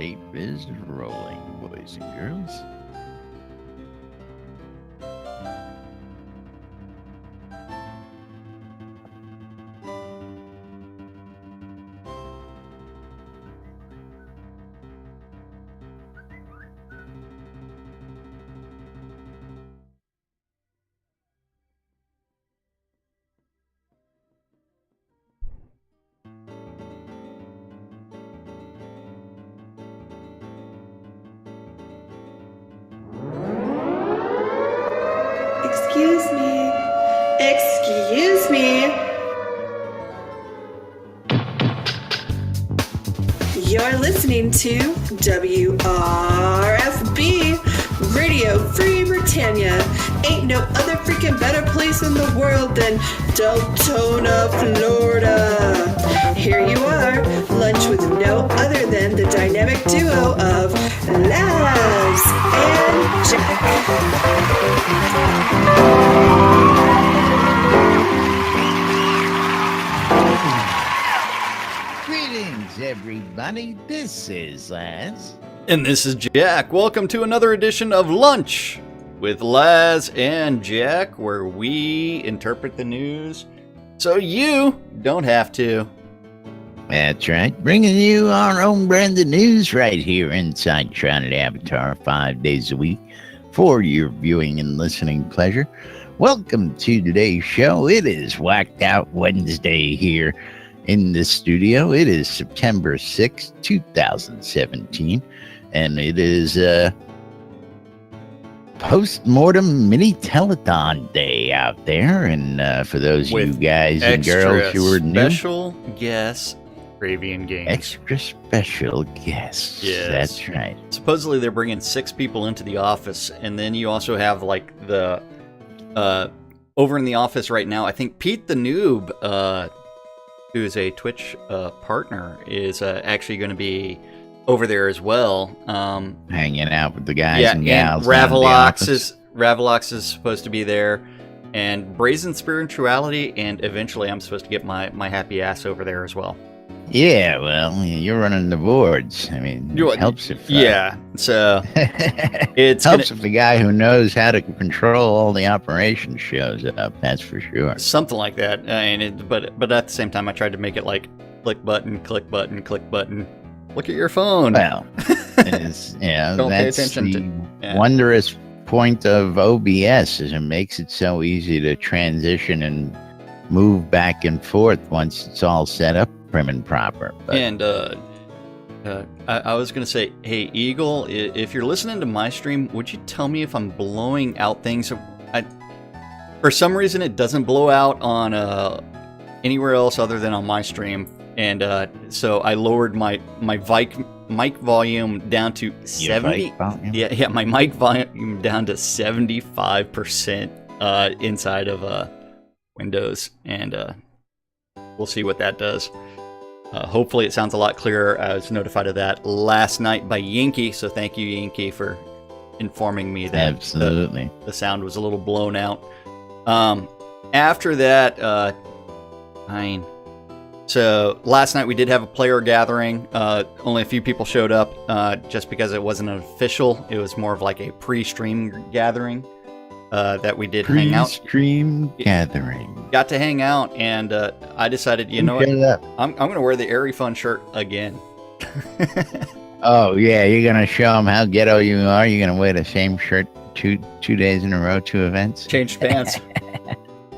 tape is rolling, boys and girls. Excuse me. You're listening to WRFB, Radio Free Britannia. Ain't no other freaking better place in the world than Deltona, Florida. Here you are, lunch with no other than the dynamic duo of Laz and Jack. Greetings, everybody. This is Laz. And this is Jack. Welcome to another edition of Lunch with Laz and Jack, where we interpret the news so you don't have to. That's right. Bringing you our own brand of news right here inside Shroud Avatar 5 days a week for your viewing and listening pleasure. Welcome to today's show. It is Whacked Out Wednesday here in the studio. It is September 6th, 2017, and it is post-mortem mini telethon day out there. And for those of you guys and girls who are new, special guest Arabian Games. Extra special guests. Yes. That's right. Supposedly they're bringing 6 people into the office, and then you also have like the over in the office right now, I think Pete the Noob, who is a Twitch partner, is actually going to be over there as well. Hanging out with the guys and gals. And Ravalox is supposed to be there, and Brazen Spirituality, and eventually I'm supposed to get my happy ass over there as well. Yeah, well, you're running the boards. I mean, it helps if... yeah, so... it helps if the guy who knows how to control all the operations shows up, that's for sure. Something like that. But at the same time, I tried to make it like click button, click button, click button. Look at your phone. Well, it's, Don't that's pay attention the wondrous point of OBS, is it makes it so easy to transition and move back and forth once it's all set up prim and proper. But. And I was going to say, hey, Eagle, if you're listening to my stream, would you tell me if I'm blowing out things? For some reason, it doesn't blow out on anywhere else other than on my stream. And so I lowered my mic volume down to 70. Yeah, my mic volume down to 75% inside of Windows, and we'll see what that does. Hopefully it sounds a lot clearer. I was notified of that last night by Yankee, so thank you, Yankee, for informing me that absolutely the sound was a little blown out. After that, so last night we did have a player gathering. Only a few people showed up, just because it wasn't an official. It was more of like a pre-stream gathering. That we did hang out. Pre-stream gathering. Got to hang out, and I decided, you know what? I'm going to wear the Airy Fun shirt again. Oh, yeah, you're going to show them how ghetto you are? You're going to wear the same shirt two days in a row, 2 events? Changed pants.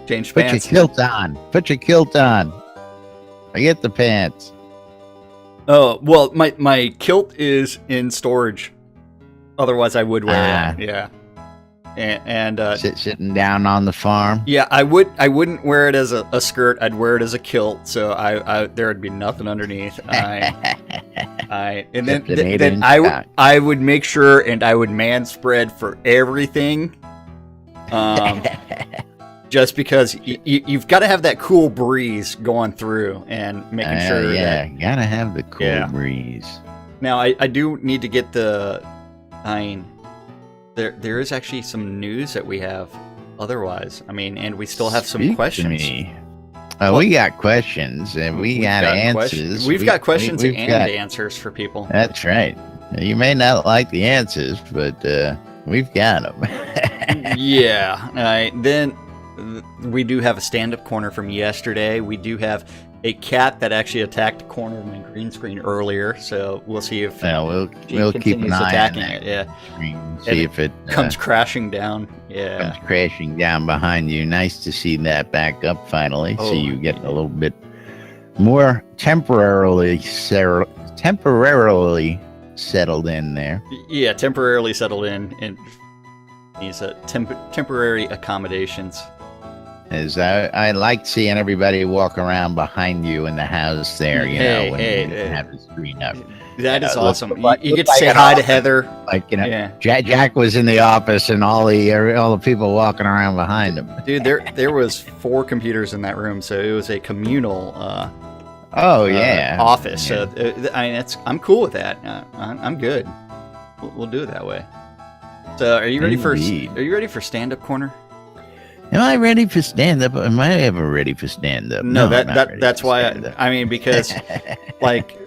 Pants. Put your kilt on. Put your kilt on. Forget the pants. Oh, well, my kilt is in storage. Otherwise, I would wear it. Yeah. And sitting down on the farm. Yeah, I wouldn't wear it as a skirt. I'd wear it as a kilt, so I there would be nothing underneath. I would make sure, and I would man spread for everything. Just because you've got to have that cool breeze going through and making sure. Yeah, gotta have the cool breeze. Now I do need to get the. There is actually some news that we have otherwise. I mean, and we still have some questions. We got questions, and we got answers. We've got questions and answers for people. That's right. You may not like the answers, but we've got them. Yeah. All right. Then we do have a stand-up corner from yesterday. We do have a cat that actually attacked the corner of my green screen earlier. So we'll see if we'll keep an eye on that. Yeah. Screen, see if it comes crashing down. Yeah. Comes crashing down behind you. Nice to see that back up finally. So you get a little bit more temporarily settled in there. Yeah, temporarily settled in, and these temporary accommodations. As I like seeing everybody walk around behind you in the house there, you know, when you have the screen up. That is awesome. You get to say hi to Heather. Like, you know, Jack was in the office and all the people walking around behind him. Dude, there was 4 computers in that room, so it was a communal office. Yeah. So I mean, I'm cool with that. I'm good. We'll do it that way. So, are you ready for stand-up corner? Am I ready for stand-up? Am I ever ready for stand-up? No, that's why. I mean, because like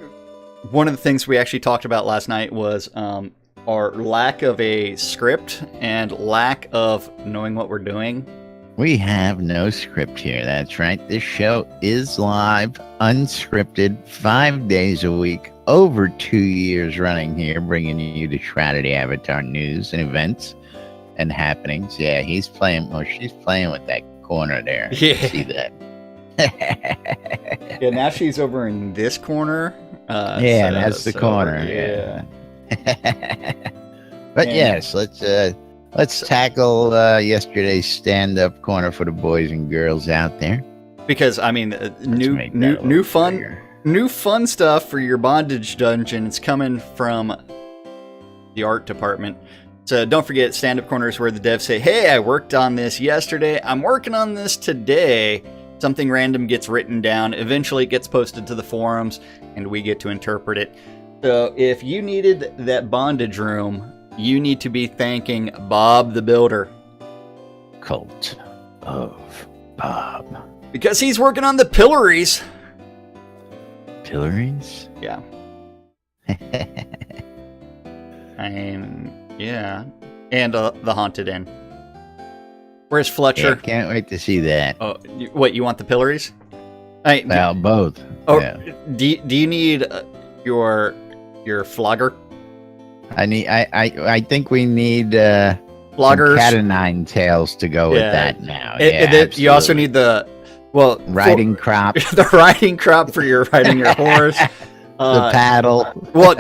one of the things we actually talked about last night was our lack of a script and lack of knowing what we're doing. We have no script here. That's right. This show is live, unscripted, 5 days a week, over 2 years running here, bringing you the Shroud Avatar news and events and happenings. Yeah, she's playing with that corner there. Yeah. See that? Yeah, now she's over in this corner. That's the corner. Yeah. But yes, let's tackle yesterday's stand-up corner for the boys and girls out there. Because I mean, new fun stuff for your bondage dungeon. It's coming from the art department. So don't forget, stand-up corners where the devs say, "Hey, I worked on this yesterday. I'm working on this today." Something random gets written down. Eventually, it gets posted to the forums, and we get to interpret it. So if you needed that bondage room, you need to be thanking Bob the Builder. Cult of Bob. Because he's working on the pillories. Pillories? Yeah. Yeah. And the Haunted Inn. Where's Fletcher? Yeah, can't wait to see that. Oh, what, you want the pillories? Well, both. Oh, yeah. Do you need your flogger? I think we need floggers, cat o' nine tails to go with that now. You also need the riding crop. The riding crop for riding your horse. The paddle. Well,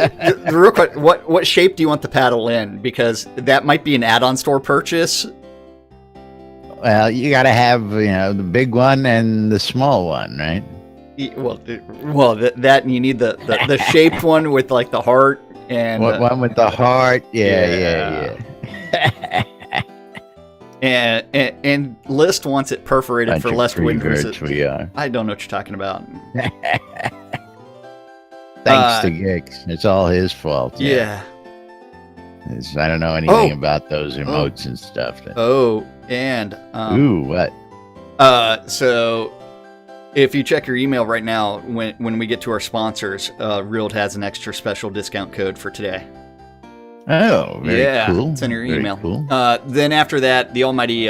real quick, what shape do you want the paddle in? Because that might be an add-on store purchase. Well, you got to have the big one and the small one, right? Well, that you need the shaped one with like the heart and one with the heart. Yeah. And List wants it perforated for less wind resistance. We are. I don't know what you're talking about. Thanks to Gix. It's all his fault. Yeah. I don't know anything about those emotes and stuff. What? So if you check your email right now, when we get to our sponsors, Real has an extra special discount code for today. Oh, very cool. It's in your email. Cool. Then after that, the almighty,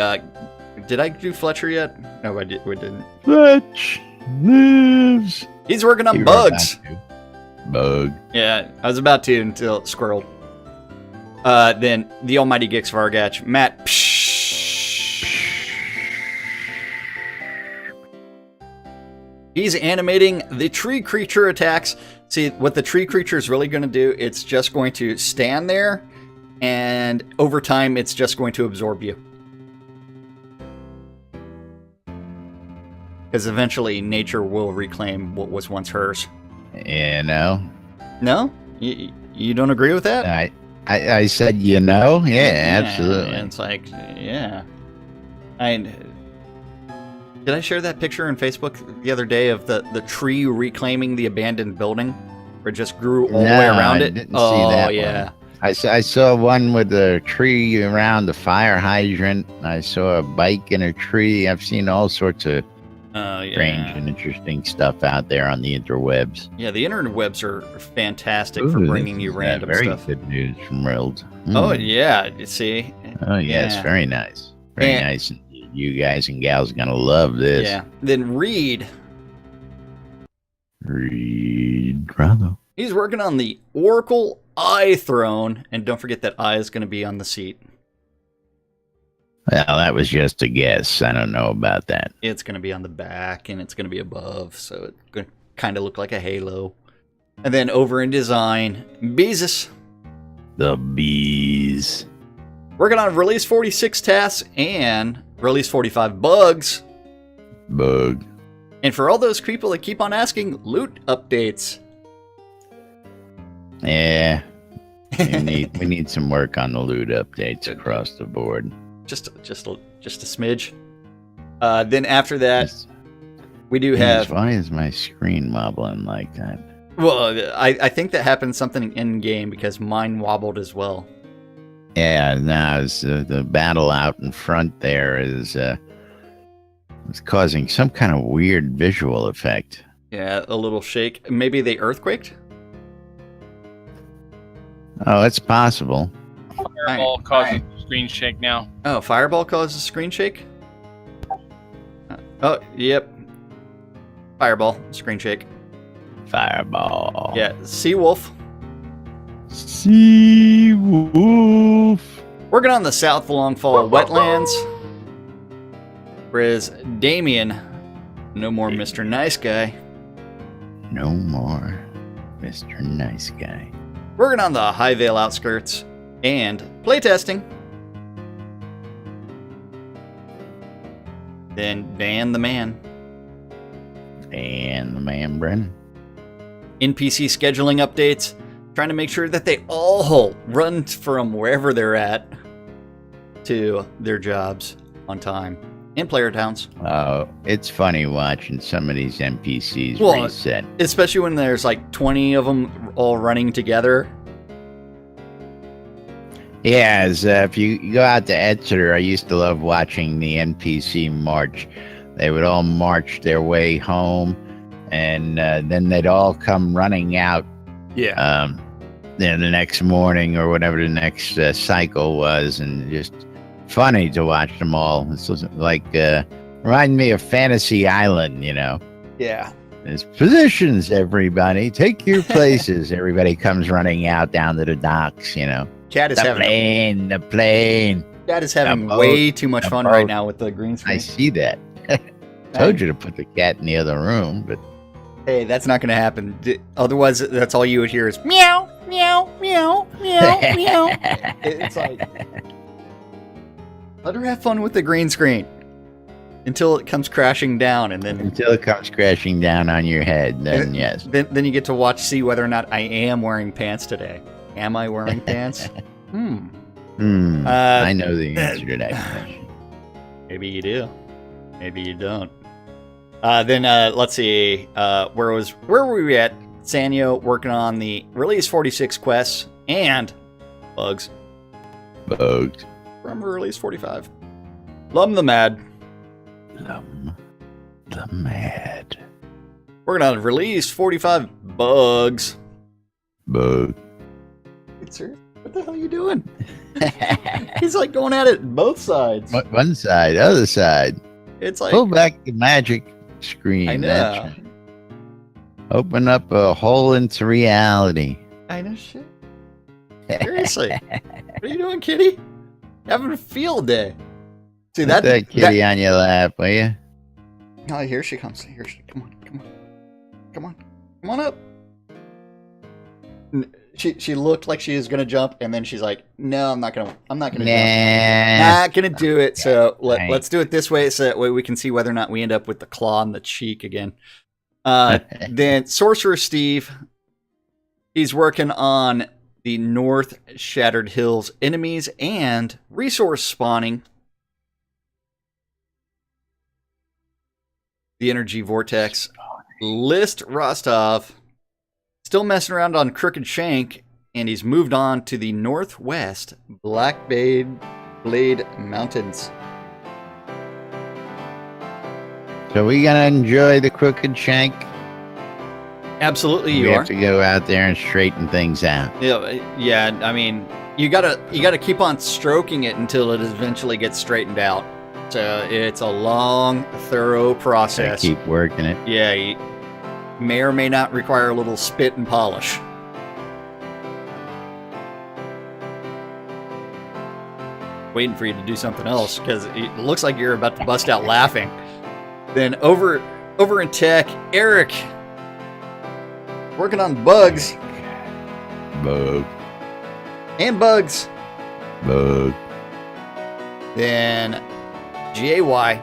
did I do Fletcher yet? No, we didn't. Fletch lives. He's working on bugs. Bug. Yeah, I was about to until it squirreled. Then the almighty Gix Vargach, Matt. He's animating the tree creature attacks. See, what the tree creature is really going to do, it's just going to stand there, and over time, it's just going to absorb you. Because eventually, nature will reclaim what was once hers. Yeah, no? You don't agree with that? I said, yeah, absolutely. It's like, yeah. Did I share that picture on Facebook the other day of the tree reclaiming the abandoned building? Where it just grew all the way around it? I didn't see that one. I saw one with a tree around the fire hydrant. I saw a bike in a tree. I've seen all sorts of strange and interesting stuff out there on the interwebs. Yeah, the interwebs are fantastic for bringing you random very stuff. Good news from Rild. Oh, yeah. You see? Oh, yes. Yeah. Very nice. Very nice. You guys and gals are going to love this. Yeah. Then Reed, bravo. he's working on the Oracle Eye Throne. And don't forget that Eye is going to be on the seat. Well, that was just a guess. I don't know about that. It's going to be on the back, and it's going to be above, so it's going to kind of look like a halo. And then over in design, Beezus. The bees. Working on release 46 tasks and release 45 bugs. Bug. And for all those people that keep on asking, loot updates. Yeah. we need some work on the loot updates across the board. Just a smidge. Then after that, we do have... Why is my screen wobbling like that? Well, I think that happened something in-game because mine wobbled as well. Yeah, no, the battle out in front there is causing some kind of weird visual effect. Yeah, a little shake. Maybe they earthquaked? Oh, it's possible. Fireball causes screen shake now. Oh, Fireball causes screen shake? Oh, yep. Fireball, screen shake. Fireball. Yeah, Seawolf. Seawolf. Working on the South Longfall wetlands. Whereas Damien, no more Mr. Nice Guy. No more Mr. Nice Guy. Working on the Highvale outskirts and playtesting. Then Van the Man. And the man, Brennan. NPC scheduling updates. Trying to make sure that they all run from wherever they're at to their jobs on time. In player towns. Oh, it's funny watching some of these NPCs reset. Especially when there's like 20 of them all running together. Yeah, if you go out to Exeter, I used to love watching the NPC march. They would all march their way home, and then they'd all come running out. Yeah. Then the next morning or whatever the next cycle was, and just funny to watch them all. It's like remind me of Fantasy Island, you know. Yeah. There's positions, everybody. Take your places. Everybody comes running out down to the docks, you know. Cat is having the plane. Cat is having way too much fun right now with the green screen. I see that. Told you to put the cat in the other room, but hey, that's not going to happen. Otherwise, that's all you would hear is meow, meow, meow, meow, meow. It's like, let her have fun with the green screen until it comes crashing down, and then until it comes crashing down on your head. Then yes. Then you get to see whether or not I am wearing pants today. Am I wearing pants? I know the answer to that question. Maybe you do. Maybe you don't. Then let's see. Where were we at? Sanyo working on the release 46 quests and bugs. Bugs. Remember release 45. Lum the Mad. Lum the Mad. Working on release 45 bugs. Bug. Sir, what the hell are you doing? He's like going at it both sides. One side, other side. It's like pull back the magic screen. I know. Open up a hole into reality. I know shit. Seriously. What are you doing, kitty? Having a field day. See Put that kitty on your lap, will you? Oh, here she comes. Come on up. She looked like she was gonna jump, and then she's like, "No, I'm not gonna jump. Not gonna do it." So let's do it this way, so that way we can see whether or not we end up with the claw in the cheek again. Then Sorcerer Steve, he's working on the North Shattered Hills enemies and resource spawning. The Energy Vortex. List Rostov. Still messing around on Crooked Shank, and he's moved on to the northwest Blade Mountains. So we gonna enjoy the crooked shank. Absolutely, We you have are. to go out there and straighten things out. Yeah. I mean, you gotta keep on stroking it until it eventually gets straightened out. So it's a long, thorough So process. keep working it. Yeah, you may or may not require a little spit and polish. Waiting for you to do something else because it looks like you're about to bust out laughing. Then over in tech, Eric working on bugs Bug. and bugs. Bug. Then GAY G-Y.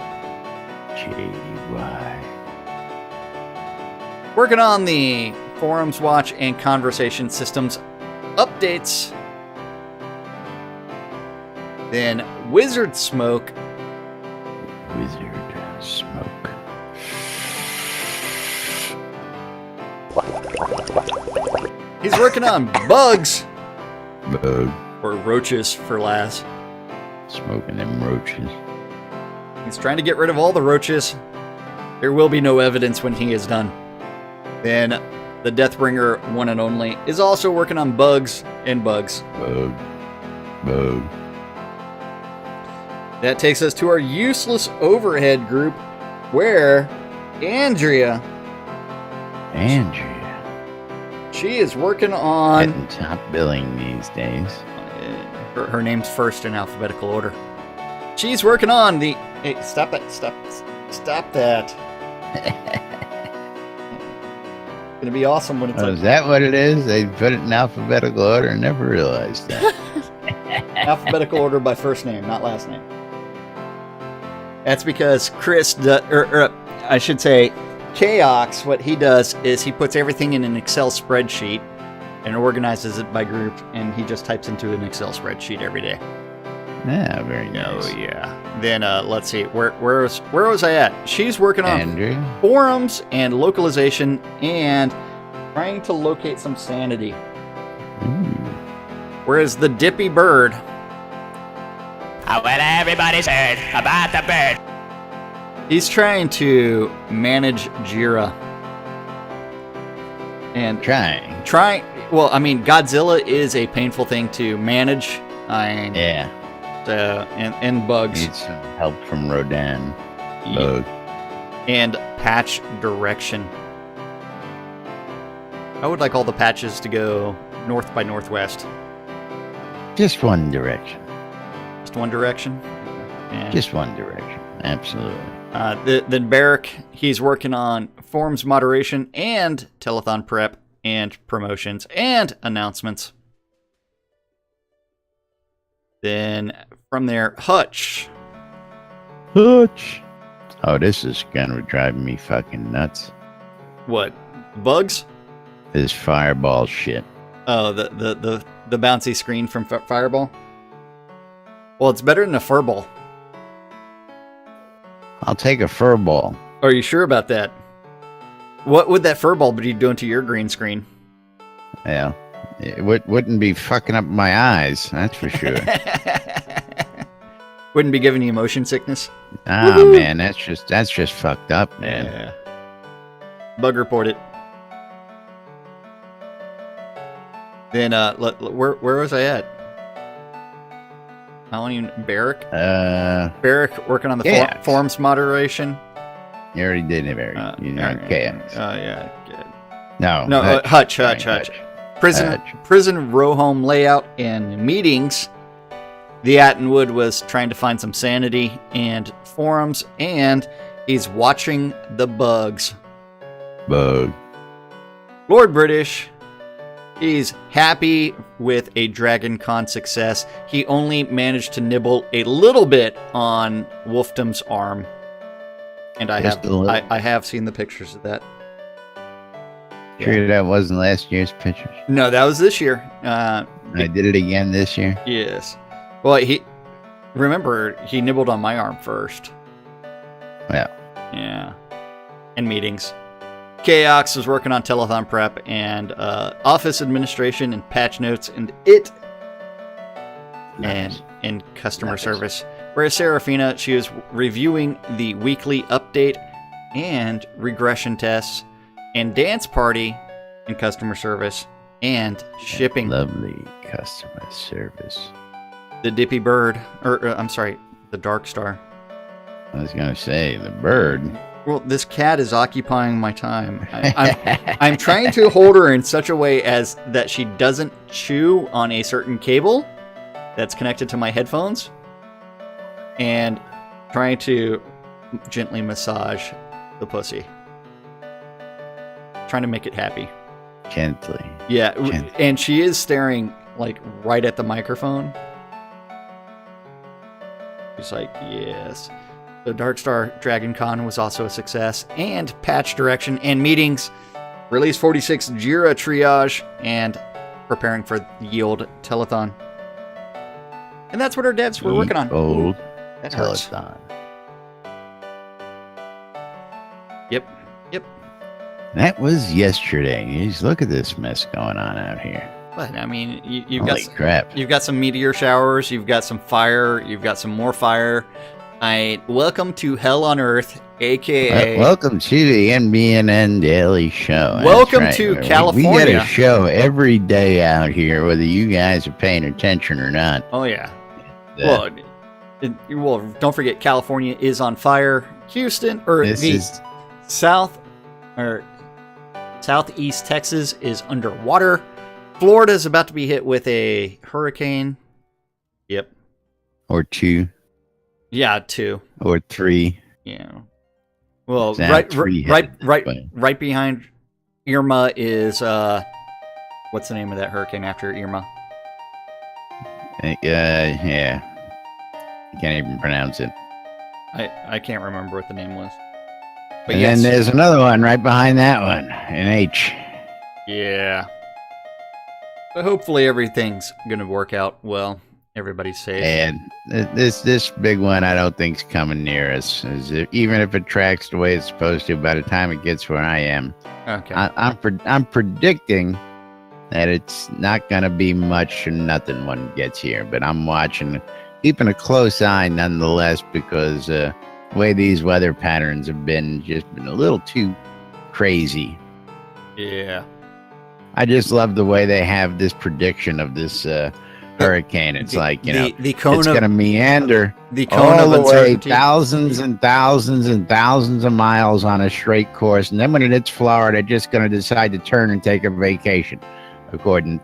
working on the forums watch and conversation systems updates. Then Wizard Smoke Wizard Smoke. he's working on bugs Bug. or roaches for Laz. Smoking them roaches. He's trying to get rid of all the roaches. There will be no evidence when he is done. Then the Deathbringer one and only is also working on bugs and bugs. Bug. Bug. That takes us to our useless overhead group where Andrea, she is working on... Getting top billing these days. Her name's first in alphabetical order. She's working on the... Hey, stop that. Stop that. It's going to be awesome when it's Oh, is that what it is? They put it in alphabetical order. I never realized that. alphabetical order by first name, not last name. That's because Chris, I should say, Chaos, what he does is he puts everything in an Excel spreadsheet and organizes it by group, and he just types into an Excel spreadsheet every day. Yeah, very nice. Oh, yeah. Then, let's see, where was I at? She's working on Andrew? forums and localization and trying to locate some sanity. Ooh. Whereas the Dippy Bird, Well, everybody's heard about the bird. he's trying to manage Jira. And well, I mean, Godzilla is a painful thing to manage. Yeah. And bugs. Need some help from Rodan. Yeah. Bug. And patch direction. I would like all the patches to go north by northwest. Just one direction. Just one direction? Yeah. Just one direction. Absolutely. Then Barrick, he's working on forums moderation and telethon prep and promotions and announcements. Then from there, Hutch. Hutch. Oh, this is gonna drive me fucking nuts. What? Bugs? This fireball shit. Oh, the bouncy screen from Fireball? Well, it's better than a furball. I'll take a fur ball. Are you sure about that? What would that furball be doing to your green screen? Yeah. It wouldn't be fucking up my eyes, that's for sure. Wouldn't be giving you motion sickness? Ah, Woo-hoo. man, that's just fucked up, man. Yeah. Bug report it. Then, where was I at? I don't even... Barrick? Barrick working on the Yeah. forums moderation. You already did it, Barry. You know, chaos. Yeah, good. No, Hutch. Hutch. Prison row home layout and meetings. The Attenwood was trying to find some sanity and forums, and he's watching the bugs. Bug. Lord British, he's happy with a Dragon Con success. He only managed to nibble a little bit on Wolfdom's arm. And I have seen the pictures of that. Sure, that wasn't last year's pictures. No, that was this year. I did it again this year. Yes. Well, he nibbled on my arm first. Yeah. Yeah. And meetings. Chaos was working on telethon prep and office administration and patch notes and and customer service. Whereas Serafina, she was reviewing the weekly update and regression tests and dance party and customer service and shipping. Lovely customer service. The Dippy Bird, I'm sorry, the Dark Star. I was going to say, the bird. Well, this cat is occupying my time. I'm trying to hold her in such a way as that she doesn't chew on a certain cable that's connected to my headphones, and trying to gently massage the pussy. Trying to make it happy. Gently. Yeah, Gently. and she is staring like right at the microphone. She's like, yes. The Dark Star Dragon Con was also a success, and patch direction and meetings. Release 46 Jira triage, and preparing for the Yield Telethon. And that's what our devs were working on. Old That hurts. telethon. Yep. That was yesterday. You just look at this mess going on out here. But I mean, you've Holy got crap. you've got some meteor showers, you've got some fire, you've got some more fire. Welcome to Hell on Earth, aka Welcome to the NBNN Daily Show. That's Welcome right. to We California. get a show every day out here, whether you guys are paying attention or not. Oh yeah. Uh, Well, don't forget California is on fire. Houston or this the is Southeast Texas is underwater. Florida is about to be hit with a hurricane. Yep. or 2 Yeah, 2. or 3. Yeah. Well, It's not right three-headed, but- behind Irma is what's the name of that hurricane after Irma? Yeah. I can't even pronounce it. I can't remember what the name was. But And yes, then there's another one right behind that one, an H. yeah. But hopefully everything's gonna work out well. Everybody's safe. And this big one, I don't think's coming near us. Even if it tracks the way it's supposed to, by the time it gets where I am, Okay. I'm predicting that it's not gonna be much or nothing when it gets here. But I'm watching, keeping a close eye nonetheless, because the way these weather patterns have been a little too crazy. Yeah. I just love the way they have this prediction of this hurricane. It's like, the cone it's of going to meander the cone all of the way uncertainty. thousands and thousands and thousands of miles on a straight course. And then when it hits Florida, it's just going to decide to turn and take a vacation, according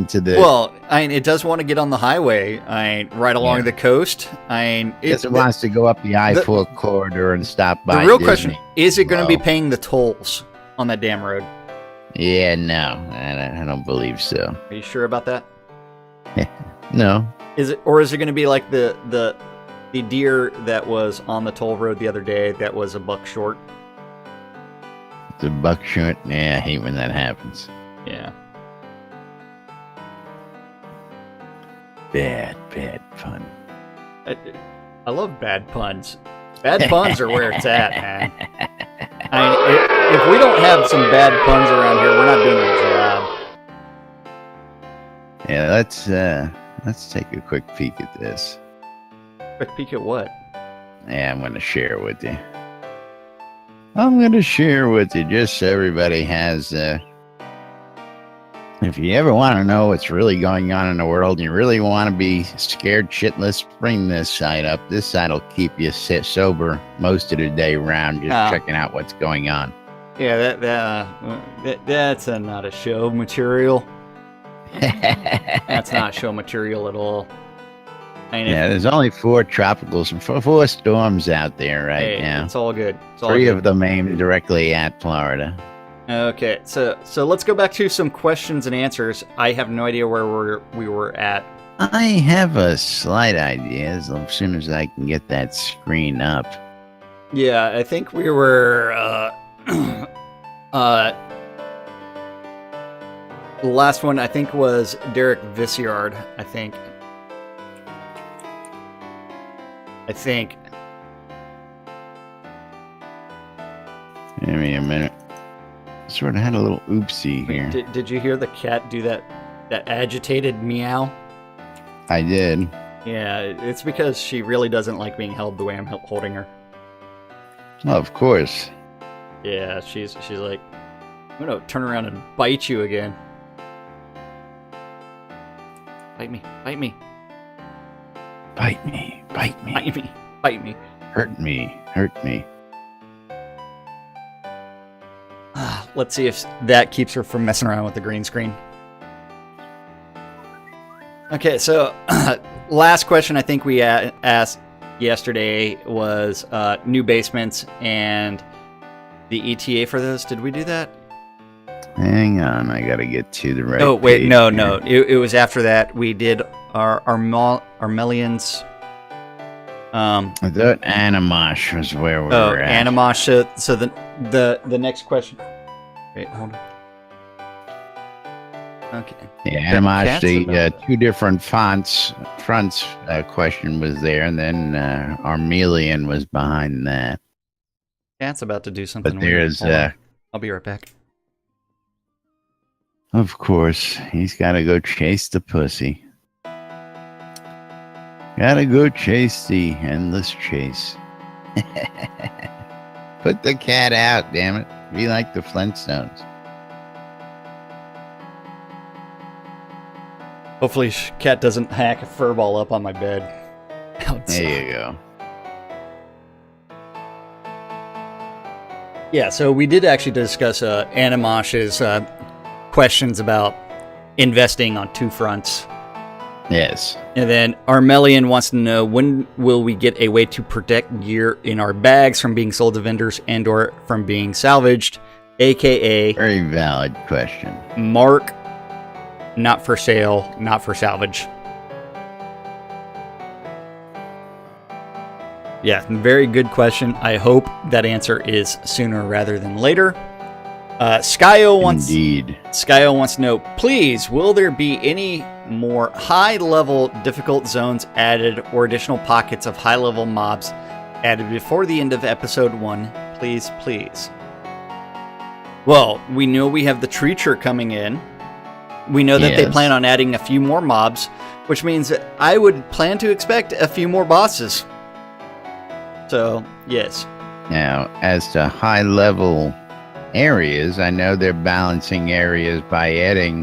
to the... Well, it does want to get on the highway. right along Yeah. the coast. it wants to go up the I-4 corridor and stop by the real Disney. question is: it going to be Well, paying the tolls on that damn road? Yeah, no, I don't believe so. Are you sure about that? No. Is it, or is it going to be like the deer that was on the toll road the other day that was a buck short? The buckshot. Yeah, I hate when that happens. Yeah. Bad pun. I love bad puns. Bad puns are where it's at, man. If we don't have some bad puns around here, we're not doing our job. Yeah, let's take a quick peek at this. Quick peek at what? Yeah, I'm going to share with you. I'm going to share with you just so everybody has... if you ever want to know what's really going on in the world and you really want to be scared shitless, bring this site up. This site will keep you sober most of the day around, just checking out what's going on. Yeah, that's not a show material. That's not show material at all. Yeah, there's only 4 tropicals and 4 storms out there right now. It's all good. It's all 3 good. of them aimed directly at Florida. Okay, so let's go back to some questions and answers. I have no idea where we were at. I have a slight idea as soon as I can get that screen up. Yeah, I think we were the last one I think was Derek Visyard, I think. Give me a minute. Sort of had a little oopsie here. Did you hear the cat do that agitated meow? I did. Yeah, it's because she really doesn't like being held the way I'm holding her. Well, of course. Yeah, she's like, I'm gonna turn around and bite you again. Bite me, bite me. Bite me, bite me. Bite me, bite me. Hurt me, hurt me. Let's see if that keeps her from messing around with the green screen. Okay, so last question I think we asked yesterday was new basements and the ETA for those. Did we do that? Hang on, I gotta get to the right. Oh wait, page no. here. It was after that. We did our Armelians. I thought Animosh was where we were at. Animosh. So the next question. Wait, hold on. Okay. Yeah, Animosh, the two different fronts question was there, and then Armelian was behind that. Cat's about to do something. But there's, I'll be right back. of course, he's got to go chase the pussy. Gotta go chase the endless chase. Put the cat out, damn it. Be like the Flintstones. Hopefully, Cat doesn't hack a furball up on my bed. Outside. There you go. Yeah, so we did actually discuss Animosh's questions about investing on two fronts. Yes. And then Armelian wants to know, when will we get a way to protect gear in our bags from being sold to vendors and or from being salvaged, aka Very valid question. mark, not for sale, not for salvage. Yeah, very good question. I hope that answer is sooner rather than later. Skyo wants to know, please, will there be any more high-level difficult zones added or additional pockets of high-level mobs added before the end of episode 1? Please, please. Well, we know we have the Treacher coming in. We know that they plan on adding a few more mobs, which means that I would plan to expect a few more bosses. So, yes. Now, as to high-level areas, I know they're balancing areas by adding,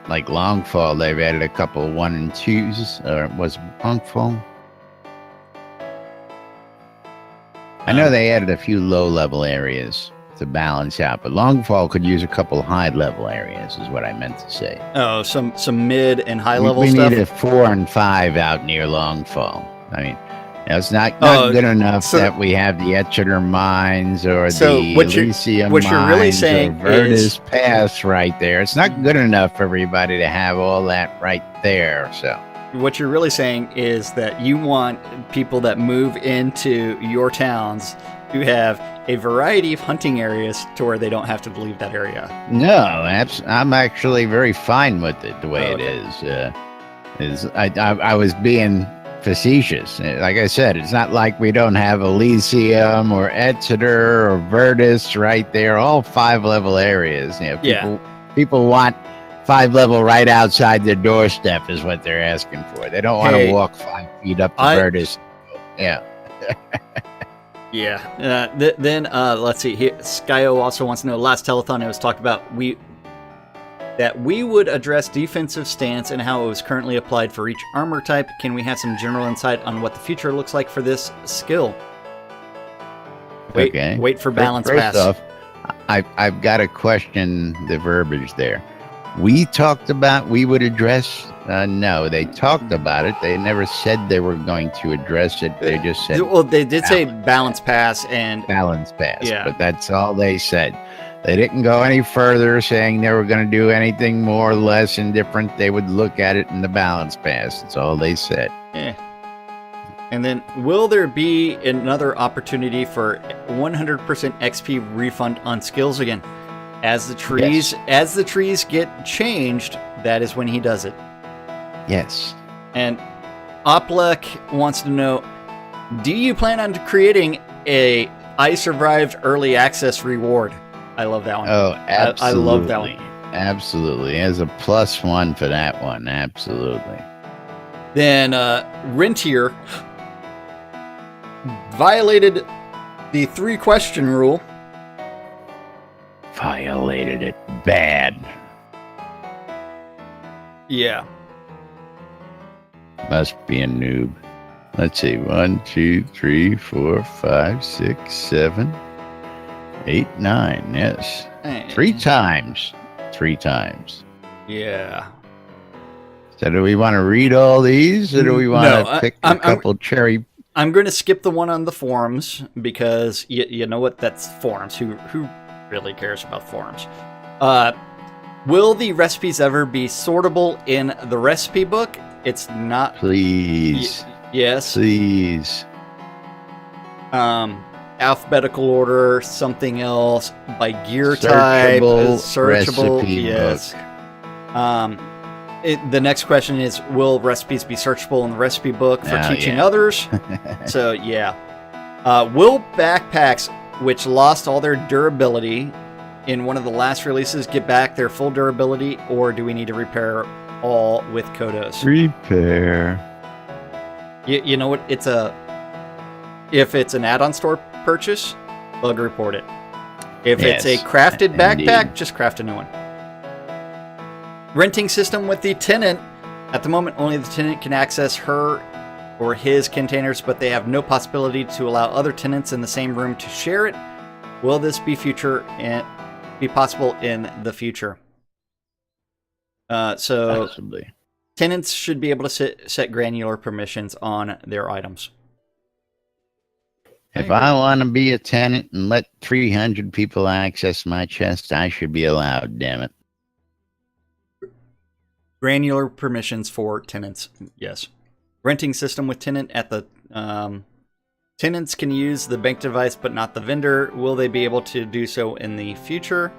like Longfall, they've added a couple 1 and 2s, or was it Longfall? I know they added a few low-level areas to balance out, but Longfall could use a couple high-level areas, is what I meant to say. Oh, some mid and high-level stuff? We need a 4 and 5 out near Longfall. I mean, it's not good enough that we have the Exeter Mines or the Elysium what you're really Mines saying or Virtus is, Pass right there. It's not good enough for everybody to have all that right there. So what you're really saying is that you want people that move into your towns to have a variety of hunting areas to where they don't have to leave that area. No, I'm actually very fine with it the way it is. I was being facetious. Like I said, it's not like we don't have Elysium or Exeter or Virtus right there, all 5-level areas. You know, people want 5-level right outside their doorstep is what they're asking for. They don't want to walk 5 feet up to Virtus. Yeah. Yeah. Then let's see. Skyo also wants to know, last telethon it was talked about that we would address defensive stance and how it was currently applied for each armor type. Can we have some general insight on what the future looks like for this skill? Wait for balance pass. Off, I've got to question the verbiage there. We talked about we would address. No, they talked about it. They never said they were going to address it. They just said. Well, they did say balance pass and balance pass. Yeah, but that's all they said. They didn't go any further, saying they were going to do anything more or less indifferent. They would look at it in the balance pass. That's all they said. Yeah. And then, will there be another opportunity for 100% XP refund on skills again? As the trees get changed, that is when he does it. Yes. And Oplek wants to know, do you plan on creating a I survived early access reward? I love that one. Oh, absolutely. I love that one. Absolutely. As a +1 for that one. Absolutely. Then Rentier violated the 3-question rule violated it bad. Yeah. Must be a noob. Let's see. 1, 2, 3, 4, 5, 6, 7, 8, 9. Yes. 3 times. 3 times. Yeah. So do we want to read all these, or do we want to pick a couple cherry? I'm going to skip the one on the forums because you know what? That's forums. Who really cares about forums? Will the recipes ever be sortable in the recipe book? It's not. Please. Yes. Please. Alphabetical order, something else by gear type, searchable. Yes. The next question is, will recipes be searchable in the recipe book for teaching others? So, yeah. Will backpacks, which lost all their durability in one of the last releases, get back their full durability, or do we need to repair all with Kodos? Repair. You know what? If it's an add-on store purchase, bug report it. If it's a crafted backpack, just craft a new one. Renting system with the tenant. At the moment, only the tenant can access her or his containers, but they have no possibility to allow other tenants in the same room to share it. Will this be possible in the future? So possibly. Tenants should be able to set granular permissions on their items. If I want to be a tenant and let 300 people access my chest, I should be allowed, damn it. Granular permissions for tenants, yes. Renting system with tenant at the... tenants can use the bank device, but not the vendor. Will they be able to do so in the future?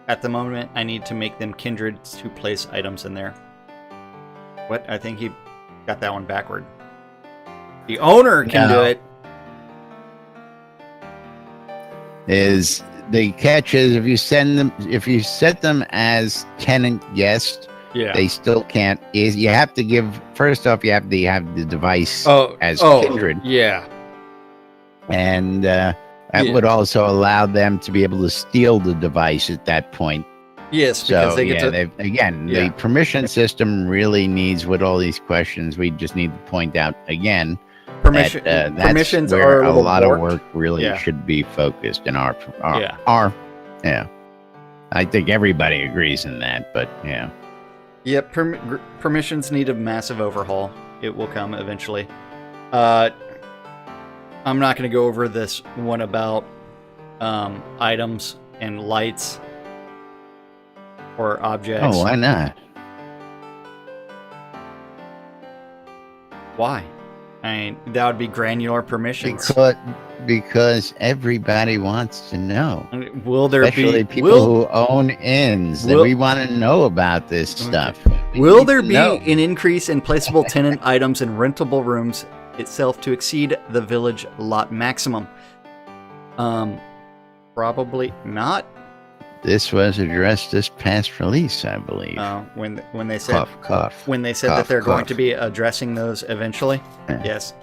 At the moment, I need to make them kindred to place items in there. What? I think he got that one backward. The owner can do it. Is the catch is if you set them as tenant guest, they still can't. You have to give first off. You have to have the device as kindred. Yeah, and that would also allow them to be able to steal the device at that point. Yes, because they get to... the permission system really needs, with all these questions, we just need to point out again, permissions that's where are a lot warped. of work really should be focused in our. I think everybody agrees in that, but yeah. Yeah, permissions need a massive overhaul. It will come eventually. I'm not going to go over this one about items and lights or objects. Oh, why not? Why? I mean, that would be granular permissions. Because everybody wants to know. Will there Especially be people who own inns? We want to know about this stuff. Will there be an increase in placeable tenant items in rentable rooms itself to exceed the village lot maximum? Probably not. This was addressed this past release, I believe. When they said when they said that they're going to be addressing those eventually. Yes.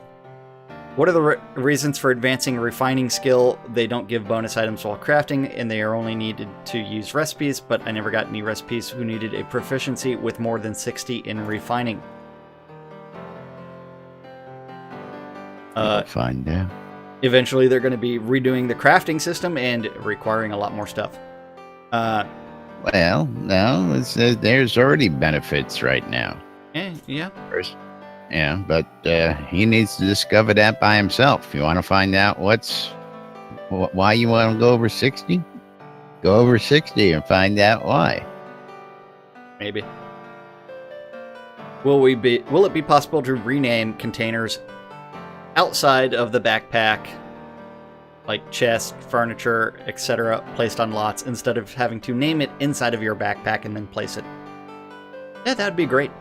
What are the reasons for advancing a refining skill? They don't give bonus items while crafting, and they are only needed to use recipes, but I never got any recipes who needed a proficiency with more than 60 in refining. We'll find out. Eventually, they're going to be redoing the crafting system and requiring a lot more stuff. Well, no, there's already benefits right now. Yeah. Yeah, but he needs to discover that by himself. You want to find out why you want to go over 60? Go over 60 and find out why. Maybe. Will it be possible to rename containers outside of the backpack, like chest, furniture, etc., placed on lots, instead of having to name it inside of your backpack and then place it? Yeah, that'd be great.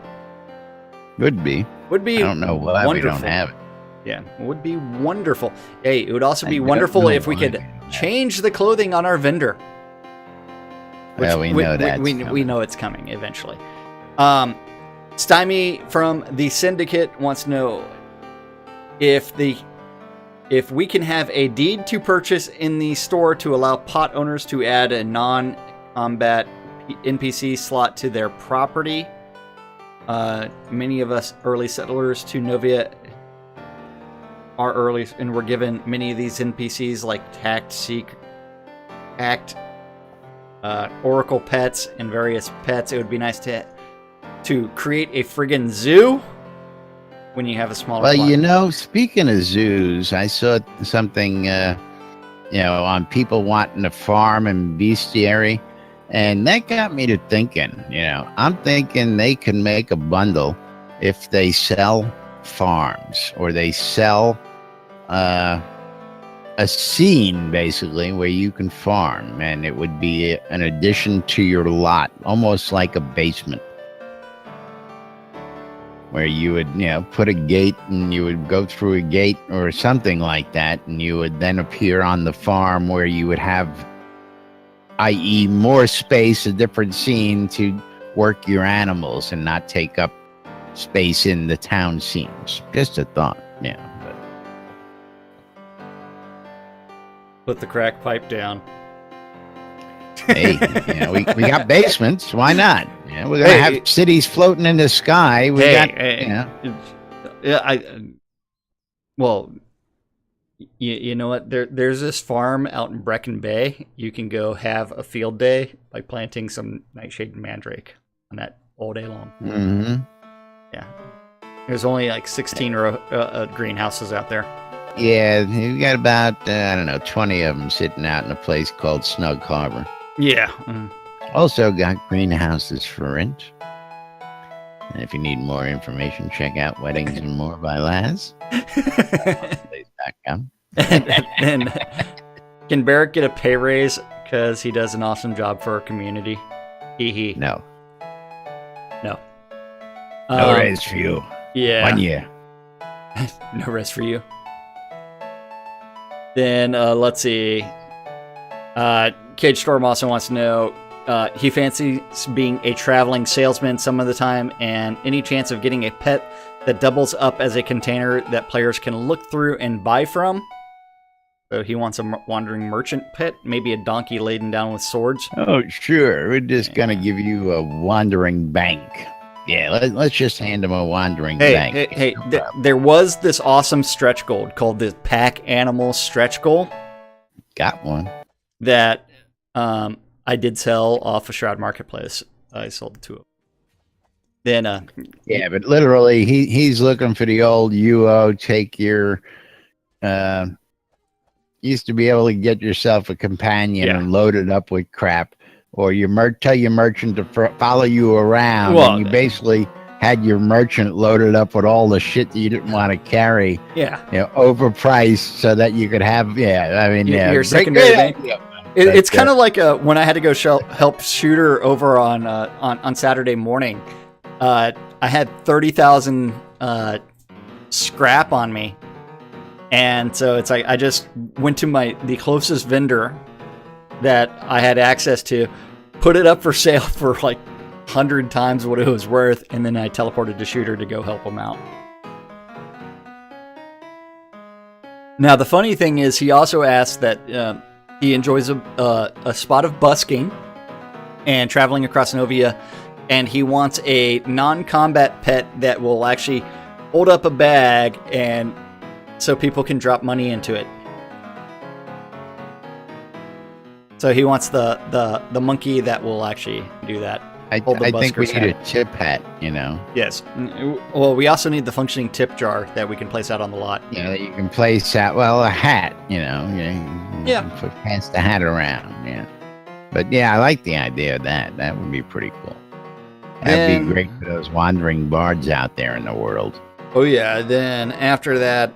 Would be. I don't know why we don't have it. Yeah, it would be wonderful. Hey, it would also be wonderful if we could change the clothing on our vendor. Well, we know that. We know it's coming eventually. Stymie from the Syndicate wants to know if we can have a deed to purchase in the store to allow pot owners to add a combat NPC slot to their property. Many of us early settlers to Novia are early, and we're given many of these NPCs like Tact, Seek, Act, Oracle pets, and various pets. It would be nice to create a friggin' zoo when you have a smaller Well, plot. speaking of zoos, I saw something, on people wanting to farm and bestiary, and that got me to thinking, I'm thinking they can make a bundle if they sell farms or they sell a scene, basically, where you can farm, and it would be an addition to your lot, almost like a basement, where you would, put a gate and you would go through a gate or something like that, and you would then appear on the farm where you would have, i.e., more space, a different scene to work your animals and not take up space in the town scenes. Just a thought, but Put the crack pipe down. hey, we got basements. Why not? We're gonna have cities floating in the sky. Well, you know what? There's this farm out in Brecon Bay. You can go have a field day by planting some nightshade and mandrake on that all day long. Mm-hmm. Yeah, there's only like 16 greenhouses out there. Yeah, we got about 20 of them sitting out in a place called Snug Harbor. Yeah. Also got greenhouses for rent. And if you need more information, check out Weddings and More by Laz. And can Barrett get a pay raise because he does an awesome job for our community? Hee. No. No raise for you. Yeah. 1 year. No raise for you. Then let's see. Cage Storm also wants to know he fancies being a traveling salesman some of the time, and any chance of getting a pet that doubles up as a container that players can look through and buy from. So he wants a wandering merchant pet, maybe a donkey laden down with swords. Oh, sure. We're just going to give you a wandering bank. Yeah, let's just hand him a wandering bank. Hey, there was this awesome stretch goal called the Pack Animal Stretch Goal. Got one. That I did sell off a Shroud Marketplace. I sold it to him. Then, yeah, but literally, he's looking for the old UO. Take your, used to be able to get yourself a companion and load it up with crap, or tell your merchant to follow you around, and you basically had your merchant loaded up with all the shit that you didn't want to carry. Yeah, overpriced so that you could have. Your secondary bank. It's kind of like when I had to go help Shooter over on Saturday morning. I had 30,000 scrap on me, and so it's like I just went to the closest vendor that I had access to, put it up for sale for like 100 times what it was worth, and then I teleported to Shooter to go help him out. Now the funny thing is, he also asked that he enjoys a spot of busking and traveling across Novia, and he wants a non-combat pet that will actually hold up a bag and so people can drop money into it. So he wants the monkey that will actually do that. I think we need a tip hat, Yes. Well, we also need the functioning tip jar that we can place out on the lot. Yeah, that you can place out. Well, a hat, Yeah. Pass the hat around, yeah. But yeah, I like the idea of that. That would be pretty cool. That'd be great for those wandering bards out there in the world. Oh yeah. Then after that,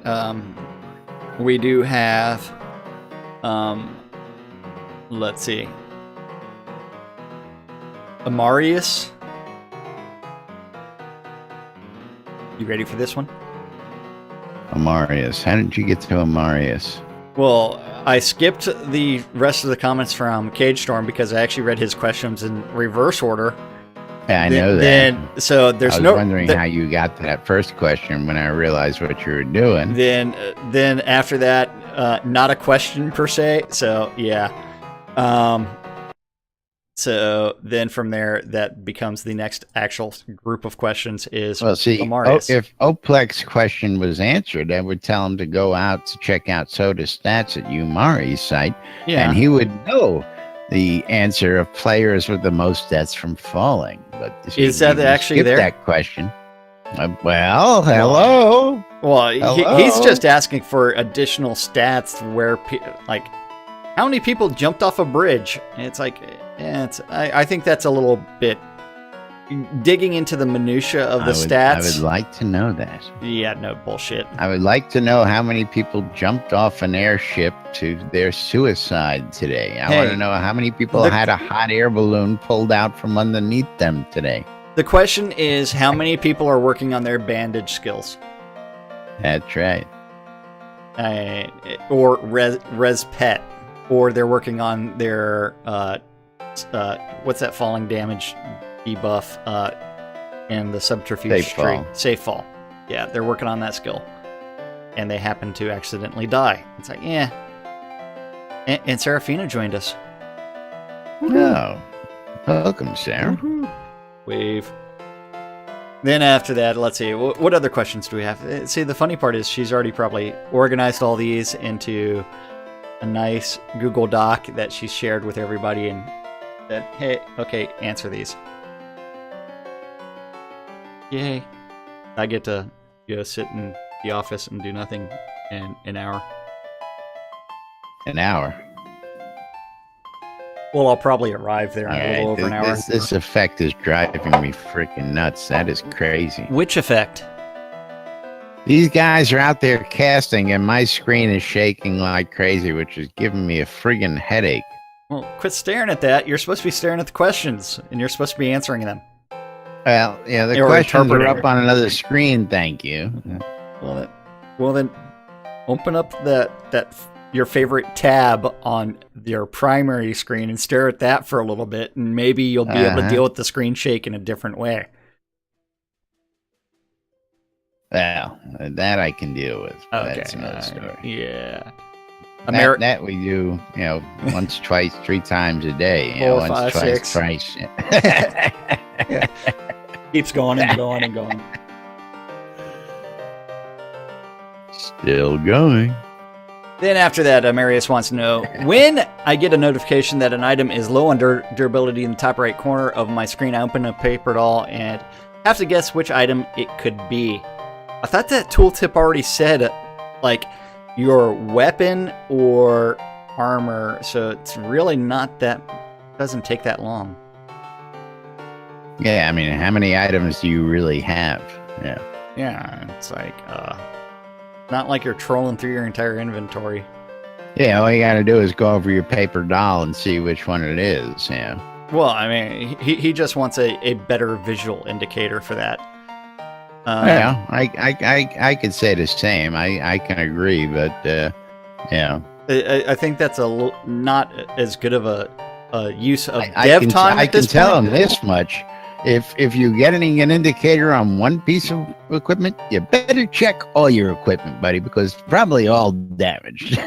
we do have, let's see, Amarius. You ready for this one? Amarius. How did you get to Amarius? Well, I skipped the rest of the comments from Cage Storm because I actually read his questions in reverse order. Yeah, I know that. So there's I was wondering how you got to that first question when I realized what you were doing. Then after that, not a question per se. So yeah. So then from there, that becomes the next actual group of questions is Well, see, Amarius. if Oplek's question was answered, I would tell him to go out to check out Soda Stats at Umari's site, and he would know the answer of players with the most deaths from falling. But is that actually there? That question. Well, hello. Well, Hello? he's just asking for additional stats where, like, how many people jumped off a bridge? And it's like, I think that's a little bit digging into the minutia of the stats. I would like to know that. Yeah, no bullshit. I would like to know how many people jumped off an airship to their suicide today. I want to know how many people had a hot air balloon pulled out from underneath them today. The question is, how many people are working on their bandage skills? That's right. Or res pet, or they're working on their what's that falling damage debuff and the subterfuge safe fall. Yeah, they're working on that skill, and they happen to accidentally die. It's like, yeah. And Serafina joined us. No, welcome, Sarah. Wave. Then after that, let's see, what other questions do we have? See, the funny part is she's already probably organized all these into a nice Google Doc that she's shared with everybody and said, hey, okay, answer these. Yay. I get to go sit in the office and do nothing in an hour. An hour? Well, I'll probably arrive there in a little over an hour. This effect is driving me freaking nuts. That is crazy. Which effect? These guys are out there casting, and my screen is shaking like crazy, which is giving me a friggin' headache. Well, quit staring at that. You're supposed to be staring at the questions, and you're supposed to be answering them. Well, yeah, the questions are up on another screen, thank you. Well, then open up that your favorite tab on your primary screen and stare at that for a little bit, and maybe you'll be able to deal with the screen shake in a different way. Well, that I can deal with. Okay. That's another story. Yeah. That we do, once, twice, 3 times a day. 4, once, 5, twice, 6. Twice. Yeah. Keeps going and going and going. Still going. Then after that, Marius wants to know, when I get a notification that an item is low on durability in the top right corner of my screen, I open a paper doll and have to guess which item it could be. I thought that tooltip already said, like, your weapon or armor, so it's really not that, doesn't take that long. Yeah, I mean, how many items do you really have? Yeah. Yeah, it's like, not like you're trolling through your entire inventory. Yeah, all you gotta do is go over your paper doll and see which one it is, yeah. Well, I mean, he just wants a better visual indicator for that. Yeah, I could say the same. I can agree, but yeah. I think that's not as good of a use of dev time. I can tell him this much: if you're getting an indicator on one piece of equipment, you better check all your equipment, buddy, because it's probably all damaged.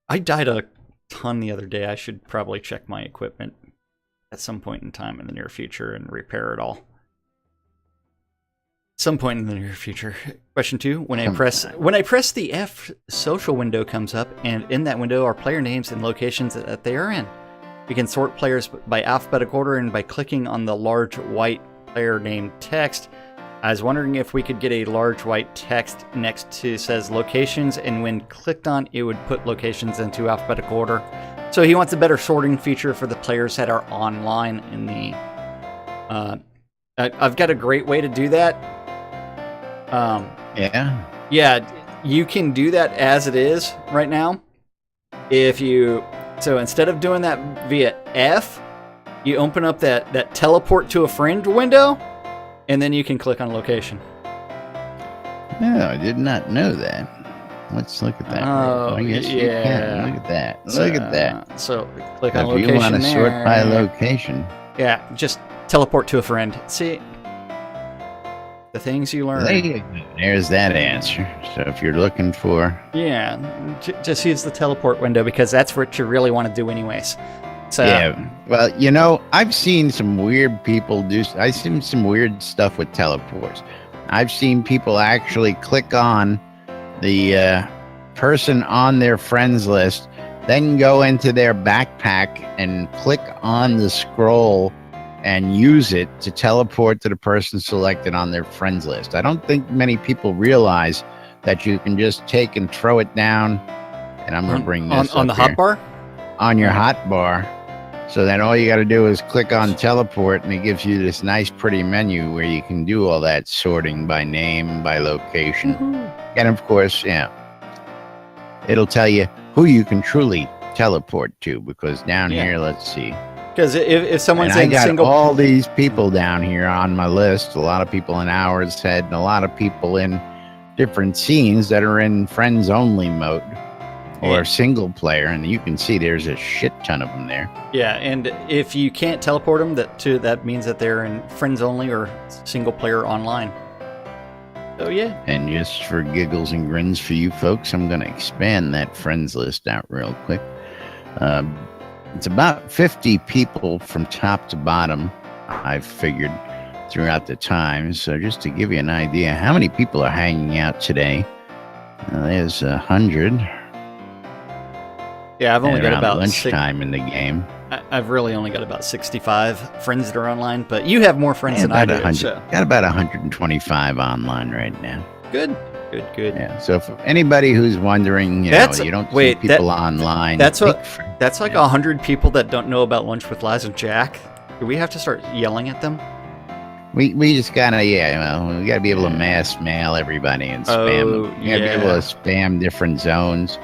I died a ton the other day. I should probably check my equipment at some point in time in the near future and repair it all. Some point in the near future. Question 2: When I press the F, social window comes up, and in that window are player names and locations that they are in. We can sort players by alphabetical order and by clicking on the large white player name text. I was wondering if we could get a large white text next to says locations, and when clicked on, it would put locations into alphabetical order. So he wants a better sorting feature for the players that are online in the. I've got a great way to do that. Yeah, you can do that as it is right now. So instead of doing that via F, you open up that teleport to a friend window, and then you can click on location. No, I did not know that. Let's look at that. Oh, I guess you can. Look at that. Look at that. So click on location. If you want to sort by location. Yeah, just teleport to a friend. See? The things you learn. There's that answer. So if you're looking for... Yeah, just use the teleport window because that's what you really want to do anyways. So, Yeah. Well, I've seen some weird people I've seen some weird stuff with teleports. I've seen people actually click on the person on their friends list, then go into their backpack and click on the scroll and use it to teleport to the person selected on their friends list. I don't think many people realize that you can just take and throw it down. And I'm going to bring this on the hotbar? On your hotbar. So then all you got to do is click on teleport, and it gives you this nice, pretty menu where you can do all that sorting by name, by location. Mm-hmm. And of course, it'll tell you who you can truly teleport to, because down here, let's see. Because if someone's and in I got single, all these people down here on my list. A lot of people in Hours Head, and a lot of people in different scenes that are in friends only mode or single player, and you can see there's a shit ton of them there. Yeah, and if you can't teleport them, that means that they're in friends only or single player online. So yeah. And just for giggles and grins for you folks, I'm going to expand that friends list out real quick. It's about 50 people from top to bottom, I've figured, throughout the time. So just to give you an idea how many people are hanging out today, there's 100. Yeah, I've only got about lunchtime in the game. I've really only got about 65 friends that are online, but you have more friends than I do. So. Got about 125 online right now. Good. Yeah. So for anybody who's wondering, you don't see people online. That's like 100 people that don't know about Lunch with Laz and Jack. Do we have to start yelling at them? We just gotta we gotta be able to mass mail everybody and spam them. You gotta be able to spam different zones.